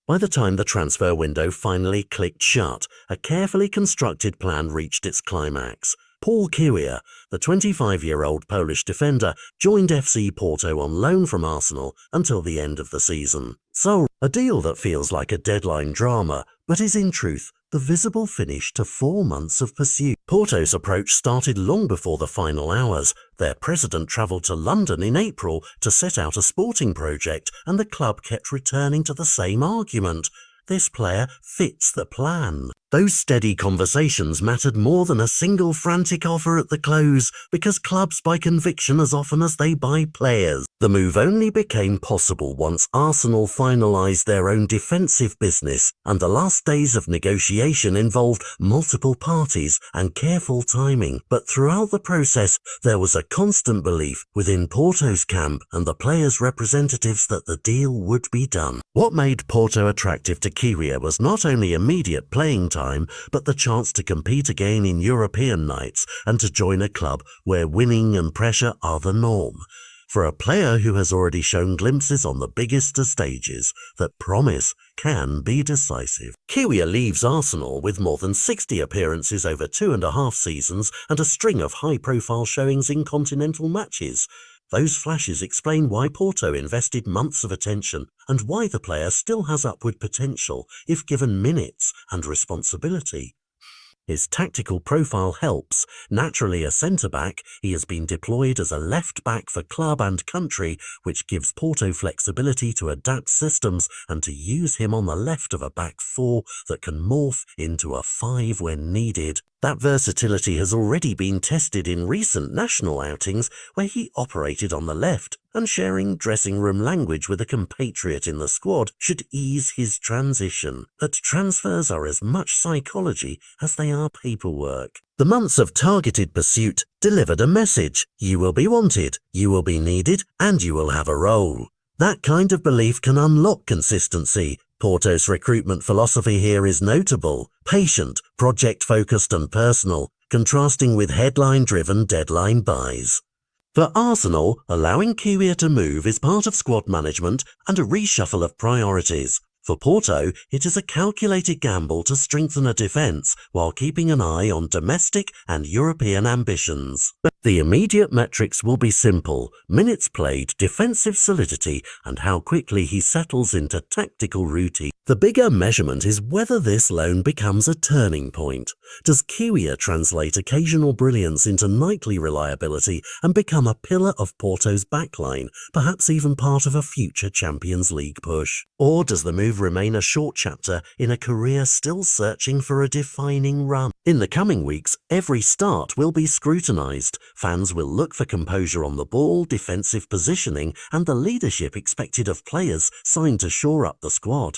By the time the transfer window finally clicked shut, a carefully constructed plan reached its climax. Paul Kiwior, the 25-year-old Polish defender, joined FC Porto on loan from Arsenal until the end of the season. So, a deal that feels like a deadline drama, but is in truth the visible finish to 4 months of pursuit. Porto's approach started long before the final hours. Their president travelled to London in April to set out a sporting project, and the club kept returning to the same argument. This player fits the plan. Those steady conversations mattered more than a single frantic offer at the close, because clubs buy conviction as often as they buy players. The move only became possible once Arsenal finalised their own defensive business, and the last days of negotiation involved multiple parties and careful timing. But throughout the process, there was a constant belief within Porto's camp and the players' representatives that the deal would be done. What made Porto attractive to Kiwior was not only immediate playing time, but the chance to compete again in European nights and to join a club where winning and pressure are the norm. For a player who has already shown glimpses on the biggest of stages that promise can be decisive. Kiwior leaves Arsenal with more than 60 appearances over 2.5 seasons and a string of high-profile showings in continental matches. Those flashes explain why Porto invested months of attention and why the player still has upward potential if given minutes and responsibility. His tactical profile helps. Naturally a centre-back, he has been deployed as a left-back for club and country, which gives Porto flexibility to adapt systems and to use him on the left of a back four that can morph into a 5 when needed. That versatility has already been tested in recent national outings where he operated on the left, and sharing dressing room language with a compatriot in the squad should ease his transition. But transfers are as much psychology as they are paperwork. The months of targeted pursuit delivered a message: you will be wanted, you will be needed, and you will have a role. That kind of belief can unlock consistency. Porto's recruitment philosophy here is notable: patient, project-focused and personal, contrasting with headline-driven deadline buys. For Arsenal, allowing Kiwior to move is part of squad management and a reshuffle of priorities. For Porto, it is a calculated gamble to strengthen a defence while keeping an eye on domestic and European ambitions. The immediate metrics will be simple: minutes played, defensive solidity, and how quickly he settles into tactical routine. The bigger measurement is whether this loan becomes a turning point. Does Kiwior translate occasional brilliance into nightly reliability and become a pillar of Porto's backline, perhaps even part of a future Champions League push? Or does the move remain a short chapter in a career still searching for a defining run? In the coming weeks, every start will be scrutinised. Fans will look for composure on the ball, defensive positioning, and the leadership expected of players signed to shore up the squad.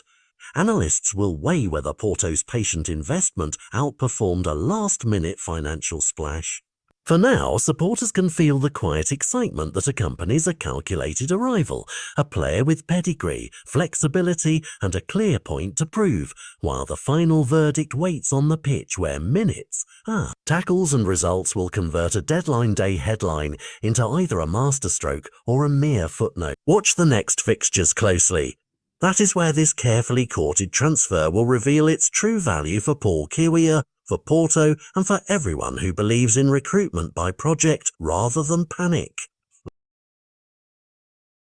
Analysts will weigh whether Porto's patient investment outperformed a last-minute financial splash. For now, supporters can feel the quiet excitement that accompanies a calculated arrival, a player with pedigree, flexibility, and a clear point to prove, while the final verdict waits on the pitch where minutes, tackles and results will convert a deadline day headline into either a masterstroke or a mere footnote. Watch the next fixtures closely. That is where this carefully courted transfer will reveal its true value for Paul Kiwior, for Porto, and for everyone who believes in recruitment by project rather than panic.